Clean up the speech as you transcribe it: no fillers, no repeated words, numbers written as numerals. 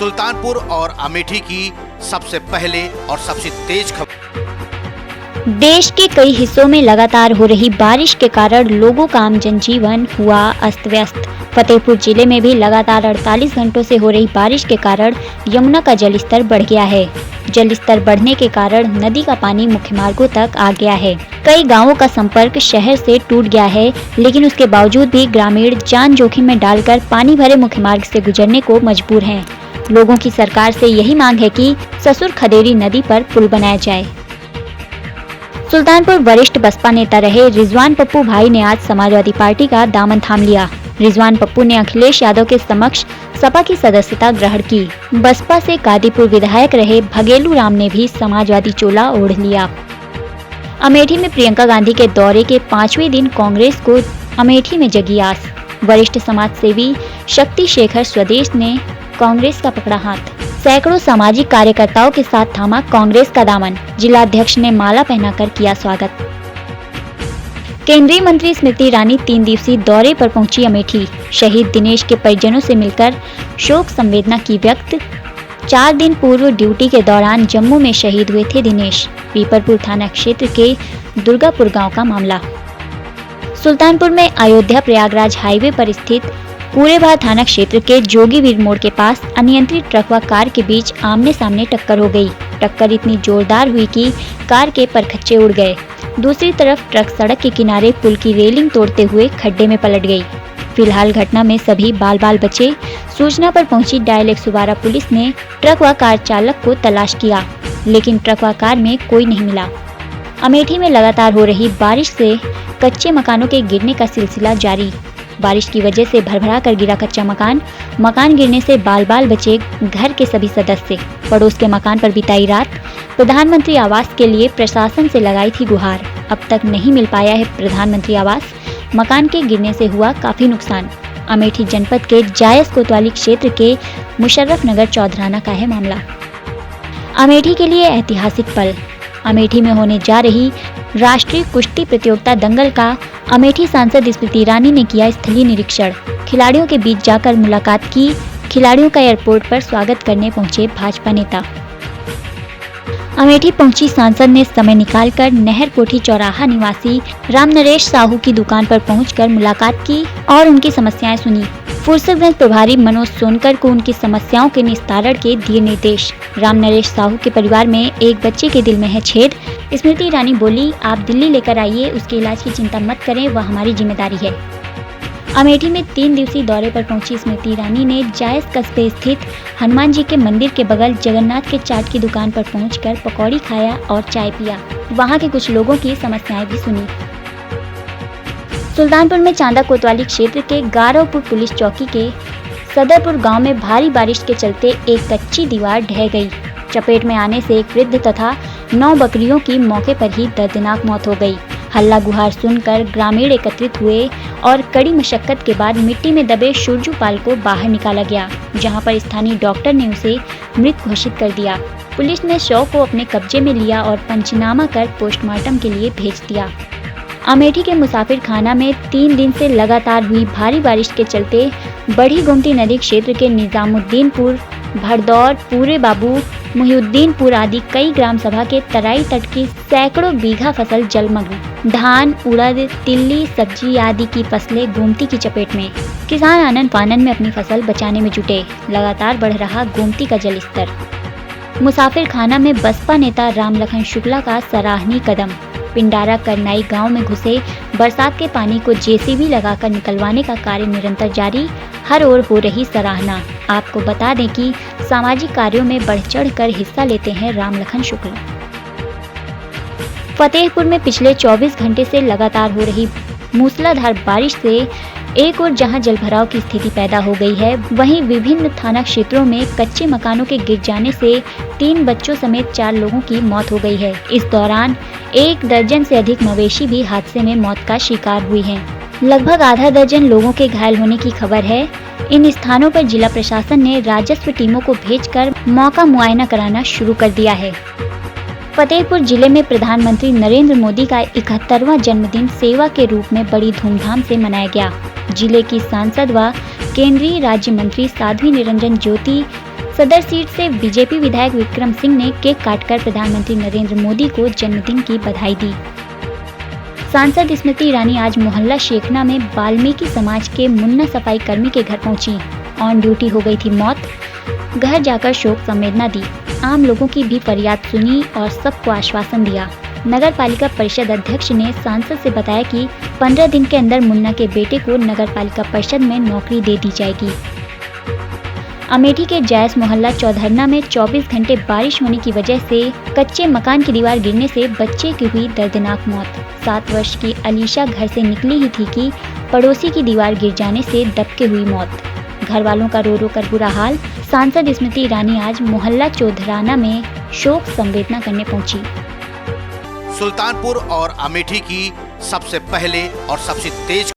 सुल्तानपुर और अमेठी की सबसे पहले और सबसे तेज खबर। देश के कई हिस्सों में लगातार हो रही बारिश के कारण लोगों का आम जनजीवन हुआ अस्त व्यस्त। फतेहपुर जिले में भी लगातार 48 घंटों से हो रही बारिश के कारण यमुना का जलस्तर बढ़ गया है। जलस्तर बढ़ने के कारण नदी का पानी मुख्य मार्गों तक आ गया है। कई गांवों का संपर्क शहर से टूट गया है, लेकिन उसके बावजूद भी ग्रामीण जान जोखिम में डालकर पानी भरे मुख्य मार्ग से गुजरने को मजबूर हैं। लोगों की सरकार से यही मांग है कि ससुर खदेरी नदी पर पुल बनाया जाए। सुल्तानपुर वरिष्ठ बसपा नेता रहे रिजवान पप्पू भाई ने आज समाजवादी पार्टी का दामन थाम लिया। रिजवान पप्पू ने अखिलेश यादव के समक्ष सपा की सदस्यता ग्रहण की। बसपा से कादीपुर विधायक रहे भगेलू राम ने भी समाजवादी चोला ओढ़ लिया। अमेठी में प्रियंका गांधी के दौरे के 5वें दिन कांग्रेस को अमेठी में जगी आस। वरिष्ठ समाज सेवी शक्ति शेखर स्वदेश ने कांग्रेस का पकड़ा हाथ। सैकड़ों सामाजिक कार्यकर्ताओं के साथ थामा कांग्रेस का दामन। जिलाध्यक्ष ने माला पहनाकर किया स्वागत। केंद्रीय मंत्री स्मृति ईरानी 3 दिवसीय दौरे पर पहुंची अमेठी। शहीद दिनेश के परिजनों से मिलकर शोक संवेदना की व्यक्त। 4 दिन पूर्व ड्यूटी के दौरान जम्मू में शहीद हुए थे दिनेश। पीपरपुर थाना क्षेत्र के दुर्गापुर गांव का मामला। सुल्तानपुर में अयोध्या प्रयागराज हाईवे पर स्थित कूड़ेभार थाना क्षेत्र के जोगीवीर मोड़ के पास अनियंत्रित ट्रक व कार के बीच आमने सामने टक्कर हो गई। टक्कर इतनी जोरदार हुई कि कार के परखच्चे उड़ गए। दूसरी तरफ ट्रक सड़क के किनारे पुल की रेलिंग तोड़ते हुए खड्डे में पलट गई। फिलहाल घटना में सभी बाल बाल बचे। सूचना पर पहुंची डायल 112 पुलिस ने ट्रक व कार चालक को तलाश किया, लेकिन ट्रक व कार में कोई नहीं मिला। अमेठी में लगातार हो रही बारिश से कच्चे मकानों के गिरने का सिलसिला जारी। बारिश की वजह से भरभरा कर गिरा कच्चा मकान गिरने से बाल बाल बचे घर के सभी सदस्य। पड़ोस के मकान पर बिताई रात। प्रधानमंत्री आवास के लिए प्रशासन से लगाई थी गुहार। अब तक नहीं मिल पाया है प्रधानमंत्री आवास। मकान के गिरने से हुआ काफी नुकसान। अमेठी जनपद के जायस कोतवाली क्षेत्र के मुशर्रफ नगर चौधराना का है मामला। अमेठी के लिए ऐतिहासिक पल। अमेठी में होने जा रही राष्ट्रीय कुश्ती प्रतियोगिता दंगल का अमेठी सांसद स्मृति ईरानी ने किया स्थलीय निरीक्षण। खिलाड़ियों के बीच जाकर मुलाकात की। खिलाड़ियों का एयरपोर्ट पर स्वागत करने पहुंचे भाजपा नेता। अमेठी पहुंची सांसद ने समय निकालकर नहर कोठी चौराहा निवासी रामनरेश साहू की दुकान पर पहुंचकर मुलाकात की और उनकी समस्याएं सुनी। फुर्सतगंज प्रभारी मनोज सोनकर को उनकी समस्याओं के निस्तारण के दिए निर्देश। रामनरेश साहू के परिवार में एक बच्चे के दिल में है छेद। स्मृति ईरानी बोली, आप दिल्ली लेकर आइए, उसके इलाज की चिंता मत करें, वह हमारी जिम्मेदारी है। अमेठी में 3 दिवसीय दौरे पर पहुंची स्मृति ईरानी ने जायस कस्बे स्थित हनुमान जी के मंदिर के बगल जगन्नाथ के चाट की दुकान पर पहुंचकर पकौड़ी खाया और चाय पिया। वहां के कुछ लोगों की समस्याएं भी सुनी। सुल्तानपुर में चांदा कोतवाली क्षेत्र के गारवपुर पुलिस चौकी के सदरपुर गांव में भारी बारिश के चलते एक कच्ची दीवार ढह गई। चपेट में आने से एक वृद्ध तथा 9 बकरियों की मौके पर ही दर्दनाक मौत हो गई। हल्ला गुहार सुनकर ग्रामीण एकत्रित हुए और कड़ी मशक्कत के बाद मिट्टी में दबे सुरजूपाल को बाहर निकाला गया, जहां पर स्थानीय डॉक्टर ने उसे मृत घोषित कर दिया। पुलिस ने शव को अपने कब्जे में लिया और पंचनामा कर पोस्टमार्टम के लिए भेज दिया। अमेठी के मुसाफिर खाना में 3 दिन से लगातार हुई भारी बारिश के चलते बड़ी गोमती नदी क्षेत्र के निजामुद्दीनपुर, भरदौर, पूरे बाबू, मुहिउद्दीनपुर आदि कई ग्राम सभा के तराई तट की सैकड़ों बीघा फसल जलमग्न। धान, उड़द, तिल्ली, सब्जी आदि की फसलें गोमती की चपेट में। किसान आनन फानन में अपनी फसल बचाने में जुटे। लगातार बढ़ रहा गोमती का जलस्तर। मुसाफिर खाना में बसपा नेता रामलखन शुक्ला का सराहनीय कदम। पिंडारा करनाई गांव में घुसे बरसात के पानी को जेसीबी लगाकर निकलवाने का कार्य निरंतर जारी। हर ओर हो रही सराहना। आपको बता दें कि सामाजिक कार्यों में बढ़ चढ़ कर हिस्सा लेते हैं रामलखन शुक्ला। फतेहपुर में पिछले 24 घंटे से लगातार हो रही मूसलाधार बारिश से एक और जहां जलभराव की स्थिति पैदा हो गई है, वहीं विभिन्न थाना क्षेत्रों में कच्चे मकानों के गिर जाने से 3 बच्चों समेत 4 लोगों की मौत हो गई है। इस दौरान 1 दर्जन से अधिक मवेशी भी हादसे में मौत का शिकार हुई हैं। लगभग आधा दर्जन लोगों के घायल होने की खबर है। इन स्थानों पर जिला प्रशासन ने राजस्व टीमों को भेजकर मौका मुआयना कराना शुरू कर दिया है। फतेहपुर जिले में प्रधानमंत्री नरेंद्र मोदी का 71वां जन्मदिन सेवा के रूप में बड़ी धूमधाम से मनाया गया। जिले की सांसद व केंद्रीय राज्य मंत्री साध्वी निरंजन ज्योति सदर सीट से बीजेपी विधायक विक्रम सिंह ने केक काटकर प्रधानमंत्री नरेंद्र मोदी को जन्मदिन की बधाई दी। सांसद स्मृति ईरानी आज मोहल्ला शेखना में वाल्मीकि समाज के मुन्ना सफाई कर्मी के घर पहुंची। ऑन ड्यूटी हो गई थी मौत, घर जाकर शोक संवेदना दी, आम लोगों की भी फरियाद सुनी और सबको आश्वासन दिया। नगर पालिका परिषद अध्यक्ष ने सांसद से बताया कि 15 दिन के अंदर मुन्ना के बेटे को नगर पालिका परिषद में नौकरी दे दी जाएगी। अमेठी के जायस मोहल्ला चौधरना में 24 घंटे बारिश होने की वजह से कच्चे मकान की दीवार गिरने से बच्चे की हुई दर्दनाक मौत। 7 वर्ष की अलीशा घर से निकली ही थी कि पड़ोसी की दीवार गिर जाने से दबके हुई मौत। घर वालों का रो रो कर बुरा हाल। सांसद स्मृति ईरानी आज मोहल्ला चौधराना में शोक संवेदना करने पहुंची। सुल्तानपुर और अमेठी की सबसे पहले और सबसे तेज